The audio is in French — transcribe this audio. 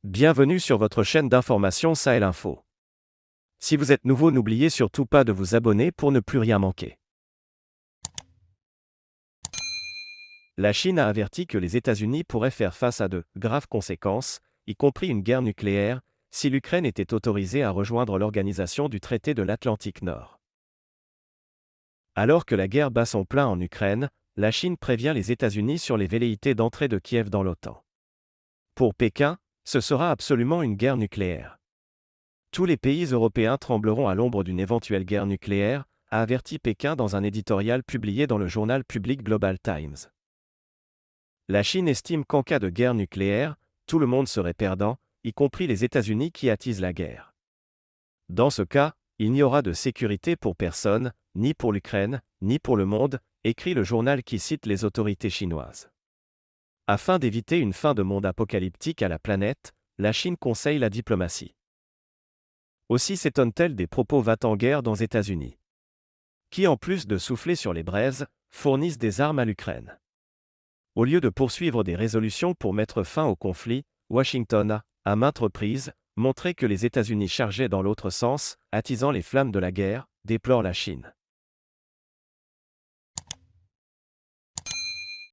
Bienvenue sur votre chaîne d'information Sahel Info. Si vous êtes nouveau, n'oubliez surtout pas de vous abonner pour ne plus rien manquer. La Chine a averti que les États-Unis pourraient faire face à de graves conséquences, y compris une guerre nucléaire, si l'Ukraine était autorisée à rejoindre l'organisation du traité de l'Atlantique Nord. Alors que la guerre bat son plein en Ukraine, la Chine prévient les États-Unis sur les velléités d'entrée de Kiev dans l'OTAN. Pour Pékin, ce sera absolument une guerre nucléaire. Tous les pays européens trembleront à l'ombre d'une éventuelle guerre nucléaire, a averti Pékin dans un éditorial publié dans le journal public Global Times. La Chine estime qu'en cas de guerre nucléaire, tout le monde serait perdant, y compris les États-Unis qui attisent la guerre. Dans ce cas, il n'y aura de sécurité pour personne, ni pour l'Ukraine, ni pour le monde, écrit le journal qui cite les autorités chinoises. Afin d'éviter une fin de monde apocalyptique à la planète, la Chine conseille la diplomatie. Aussi s'étonne-t-elle des propos va-t-en-guerre dans les États-Unis, qui en plus de souffler sur les braises, fournissent des armes à l'Ukraine. Au lieu de poursuivre des résolutions pour mettre fin au conflit, Washington a, à maintes reprises, montré que les États-Unis chargeaient dans l'autre sens, attisant les flammes de la guerre, déplore la Chine.